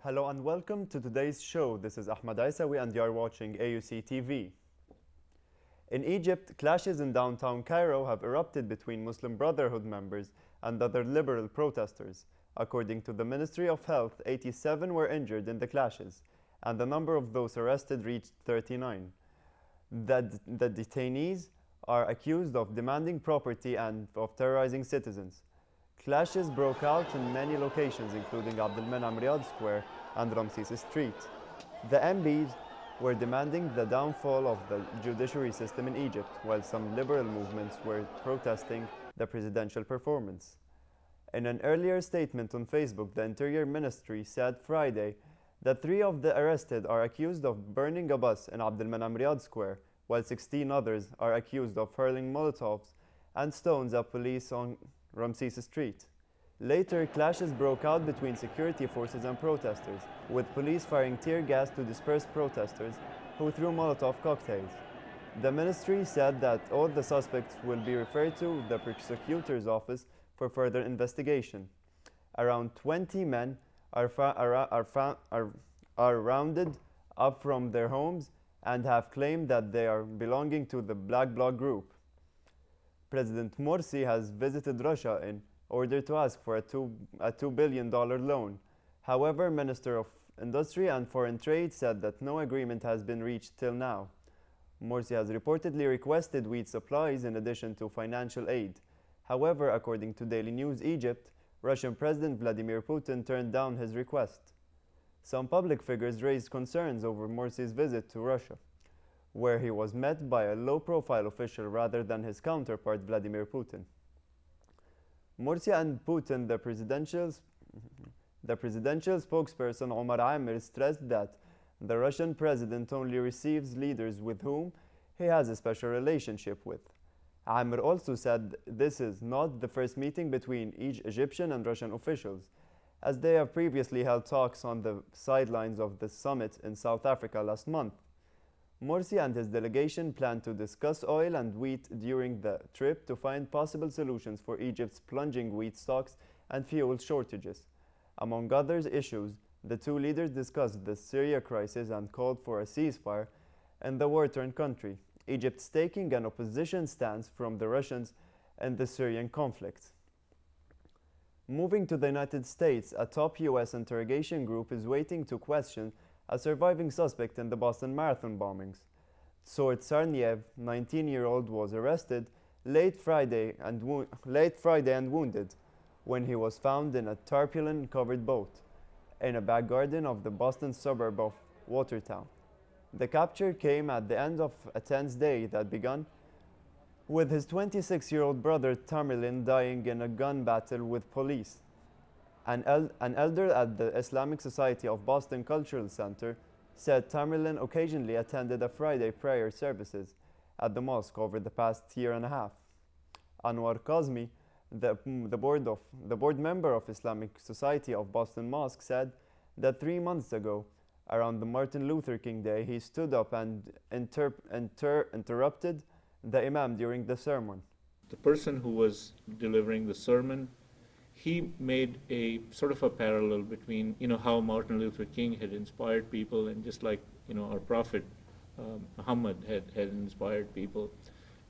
Hello and welcome to today's show. This is Ahmed Issawy and you are watching AUC TV. In Egypt, clashes in downtown Cairo have erupted between Muslim Brotherhood members and other liberal protesters. According to the Ministry of Health, 87 were injured in the clashes, and the number of those arrested reached 39. The detainees are accused of demanding property and of terrorizing citizens. Clashes broke out in many locations, including Abdel Menam Riyad Square and Ramses Street. The MPs were demanding the downfall of the judiciary system in Egypt, while some liberal movements were protesting the presidential performance. In an earlier statement on Facebook, the Interior Ministry said Friday that 3 of the arrested are accused of burning a bus in Abdel Menam Riyad Square, while 16 others are accused of hurling Molotovs and stones at police on Ramses Street. Later, clashes broke out between security forces and protesters, with police firing tear gas to disperse protesters who threw Molotov cocktails. The ministry said that all the suspects will be referred to the prosecutor's office for further investigation. Around 20 men are rounded up from their homes and have claimed that they are belonging to the Black Bloc group. President Morsi has visited Russia in order to ask for a $2 billion loan. However, Minister of Industry and Foreign Trade said that no agreement has been reached till now. Morsi has reportedly requested wheat supplies in addition to financial aid. However, according to Daily News Egypt, Russian President Vladimir Putin turned down his request. Some public figures raised concerns over Morsi's visit to Russia, where he was met by a low-profile official rather than his counterpart Vladimir Putin. Morsi and Putin, the presidential spokesperson Omar Amir, stressed that the Russian president only receives leaders with whom he has a special relationship with. Amir also said this is not the first meeting between Egyptian and Russian officials, as they have previously held talks on the sidelines of the summit in South Africa last month. Morsi and his delegation plan to discuss oil and wheat during the trip to find possible solutions for Egypt's plunging wheat stocks and fuel shortages. Among other issues, the two leaders discussed the Syria crisis and called for a ceasefire in the war-torn country, Egypt taking an opposition stance from the Russians in the Syrian conflict. Moving to the United States, a top U.S. interrogation group is waiting to question a surviving suspect in the Boston Marathon bombings. Tsort Sarniev, 19-year-old, was arrested late Friday and wounded when he was found in a tarpaulin-covered boat in a back garden of the Boston suburb of Watertown. The capture came at the end of a tense day that began with his 26-year-old brother Tamerlan dying in a gun battle with police. An elder at the Islamic Society of Boston Cultural Center said Tamerlan occasionally attended a Friday prayer services at the mosque over the past year and a half. Anwar Kazmi, the board member of Islamic Society of Boston Mosque, said that 3 months ago, around the Martin Luther King Day, he stood up and interrupted the imam during the sermon. The person who was delivering the sermon, he made a sort of a parallel between, how Martin Luther King had inspired people, and just like, our prophet Muhammad had inspired people.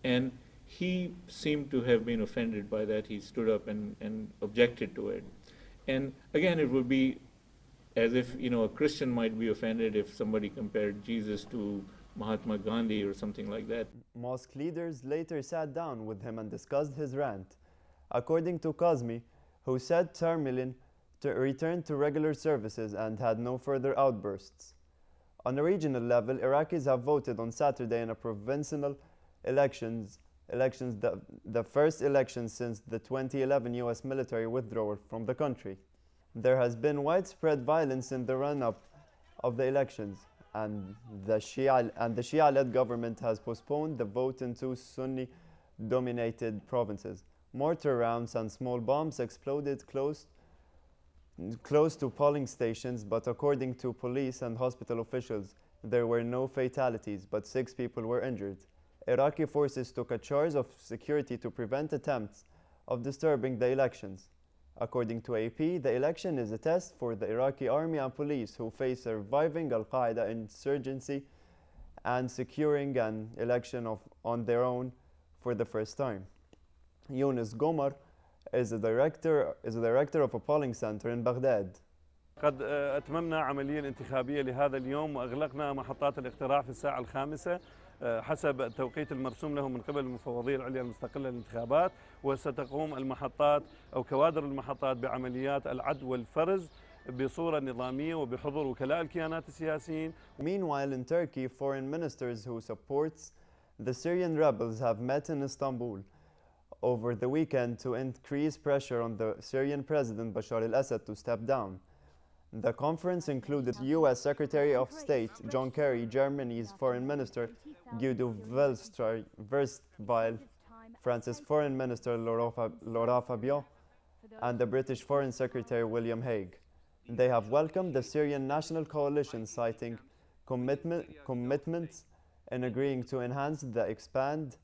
And he seemed to have been offended by that. He stood up and objected to it. And again, it would be as if, a Christian might be offended if somebody compared Jesus to Mahatma Gandhi or something like that. Mosque leaders later sat down with him and discussed his rant. According to Kazmi, who said Tamerlan returned to regular services and had no further outbursts. On a regional level, Iraqis have voted on Saturday in a provincial elections, the first elections since the 2011 U.S. military withdrawal from the country. There has been widespread violence in the run-up of the elections, and the Shia-led government has postponed the vote in 2 Sunni-dominated provinces. Mortar rounds and small bombs exploded close to polling stations, but according to police and hospital officials, there were no fatalities, but 6 people were injured. Iraqi forces took a charge of security to prevent attempts of disturbing the elections. According to AP, the election is a test for the Iraqi army and police who face a reviving al-Qaeda insurgency and securing an election on their own for the first time. Yunus Gomar is a director of a polling center in Baghdad. قد أتممنا عملية الانتخابية لهذا اليوم وأغلقنا محطات الاقتراع في الساعة 5 حسب التوقيت المرسوم له من قبل المفوضية العليا المستقلة للانتخابات، وستقوم المحطات أو كوادر المحطات بعمليات العد والفرز بصورة نظامية وبحضور وكلاء الكيانات السياسيين. Meanwhile, in Turkey, foreign ministers who supports the Syrian rebels have met in Istanbul over the weekend to increase pressure on the Syrian President Bashar al-Assad to step down. The conference included U.S. Secretary of State John Kerry, Germany's Foreign Minister Guido Verhofstadt, France's Foreign Minister Laurent Fabius, and the British Foreign Secretary William Hague. They have welcomed the Syrian National Coalition, citing commitments in agreeing to enhance the expand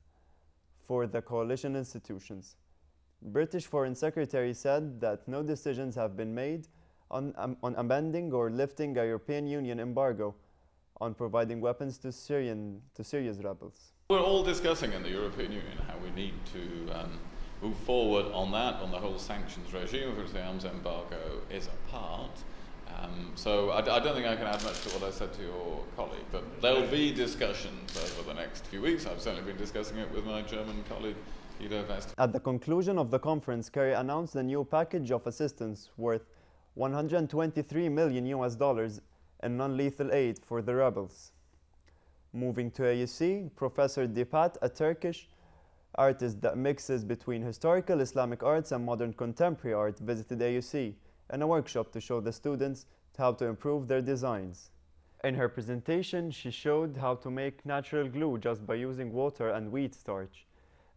for the coalition institutions. British Foreign Secretary said that no decisions have been made on amending or lifting a European Union embargo on providing weapons to Syria's rebels. We're all discussing in the European Union how we need to move forward on that, on the whole sanctions regime, of which the arms embargo is a part. So I don't think I can add much to what I said to your colleague, but there will be discussions over the next few weeks. I've certainly been discussing it with my German colleague, Guido Verhofstadt. At the conclusion of the conference, Kerry announced a new package of assistance worth $123 million in non-lethal aid for the rebels. Moving to AUC, Professor Dipat, a Turkish artist that mixes between historical Islamic arts and modern contemporary art, visited AUC in a workshop to show the students how to improve their designs. In her presentation, she showed how to make natural glue just by using water and wheat starch.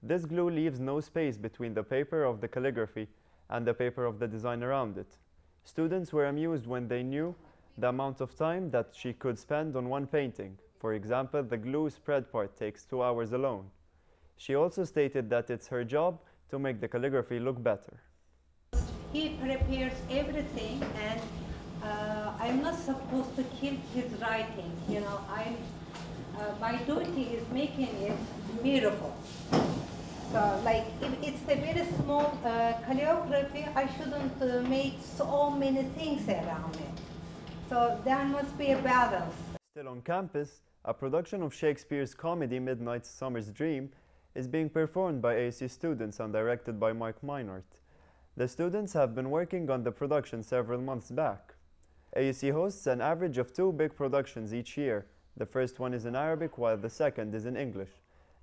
This glue leaves no space between the paper of the calligraphy and the paper of the design around it. Students were amused when they knew the amount of time that she could spend on one painting. For example, the glue spread part takes 2 hours alone. She also stated that it's her job to make the calligraphy look better. He prepares everything, and I'm not supposed to kill his writing. You know, my duty is making it beautiful. So, like, if it's a very small calligraphy, I shouldn't make so many things around it. So there must be a balance. Still on campus, a production of Shakespeare's comedy Midnight Summer's Dream is being performed by AUC students and directed by Mike Meinert. The students have been working on the production several months back. AUC hosts an average of 2 big productions each year. The first one is in Arabic, while the second is in English.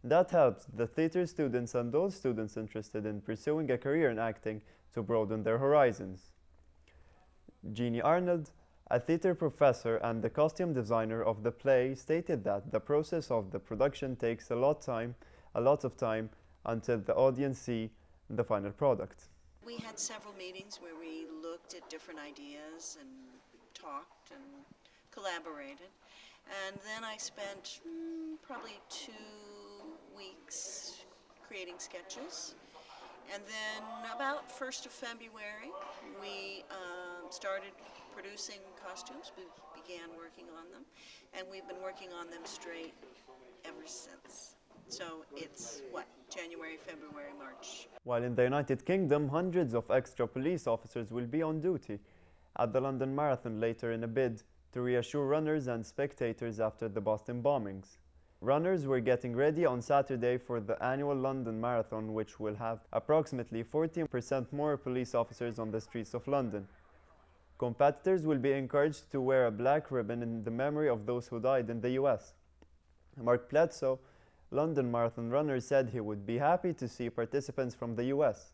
That helps the theater students and those students interested in pursuing a career in acting to broaden their horizons. Jeannie Arnold, a theater professor and the costume designer of the play, stated that the process of the production takes a lot of time until the audience see the final product. We had several meetings where we looked at different ideas and talked and collaborated. And then I spent probably 2 weeks creating sketches. And then about 1st of February, we started producing costumes. We began working on them, and we've been working on them straight ever since. So it's, January, February, March. While in the United Kingdom, hundreds of extra police officers will be on duty at the London Marathon later in a bid to reassure runners and spectators after the Boston bombings. Runners were getting ready on Saturday for the annual London Marathon, which will have approximately 14% more police officers on the streets of London. Competitors will be encouraged to wear a black ribbon in the memory of those who died in the US. Mark Bledsoe, London Marathon runner, said he would be happy to see participants from the US.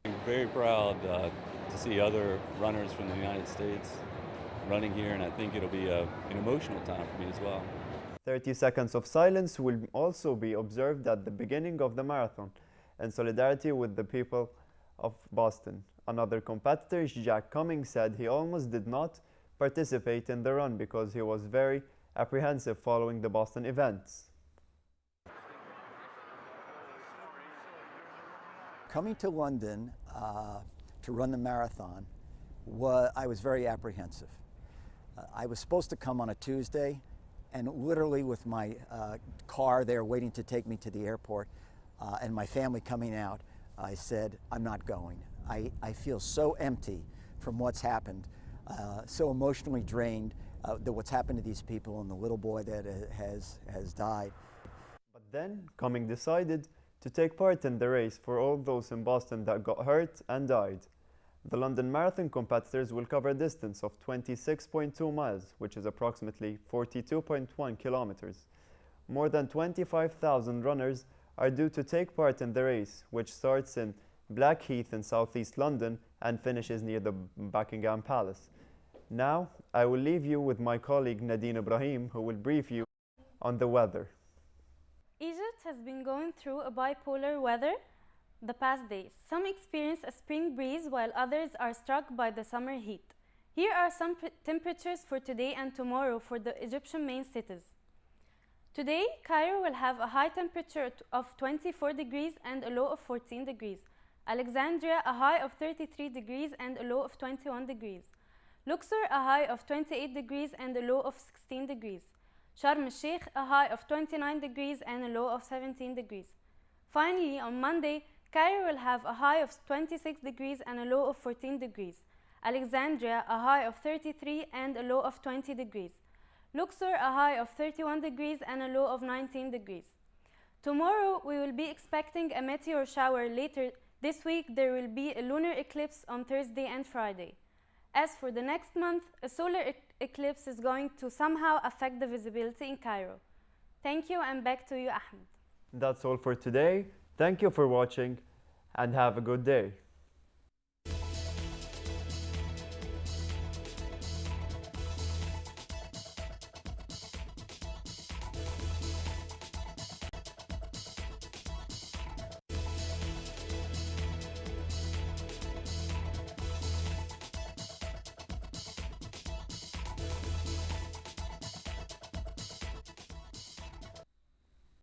I'm very proud to see other runners from the United States running here, and I think it'll be an emotional time for me as well. 30 seconds of silence will also be observed at the beginning of the marathon in solidarity with the people of Boston. Another competitor, Jack Cummings, said he almost did not participate in the run because he was very apprehensive following the Boston events. Coming to London to run the marathon, I was very apprehensive. I was supposed to come on a Tuesday, and literally with my car there waiting to take me to the airport and my family coming out, I said, I'm not going. I feel so empty from what's happened, so emotionally drained what's happened to these people and the little boy that has died. But then Cumming decided to take part in the race for all those in Boston that got hurt and died. The London Marathon competitors will cover a distance of 26.2 miles, which is approximately 42.1 kilometers. More than 25,000 runners are due to take part in the race, which starts in Blackheath in southeast London and finishes near the Buckingham Palace. Now, I will leave you with my colleague Nadine Ibrahim, who will brief you on the weather. Egypt has been going through a bipolar weather the past days. Some experience a spring breeze while others are struck by the summer heat. Here are some temperatures for today and tomorrow for the Egyptian main cities. Today, Cairo will have a high temperature of 24 degrees and a low of 14 degrees. Alexandria, a high of 33 degrees and a low of 21 degrees. Luxor, a high of 28 degrees and a low of 16 degrees. Sharm el-Sheikh, a high of 29 degrees and a low of 17 degrees. Finally, on Monday, Cairo will have a high of 26 degrees and a low of 14 degrees. Alexandria, a high of 33 and a low of 20 degrees. Luxor, a high of 31 degrees and a low of 19 degrees. Tomorrow, we will be expecting a meteor shower. Later this week, there will be a lunar eclipse on Thursday and Friday. As for the next month, a solar eclipse is going to somehow affect the visibility in Cairo. Thank you, and back to you, Ahmed. That's all for today. Thank you for watching and have a good day.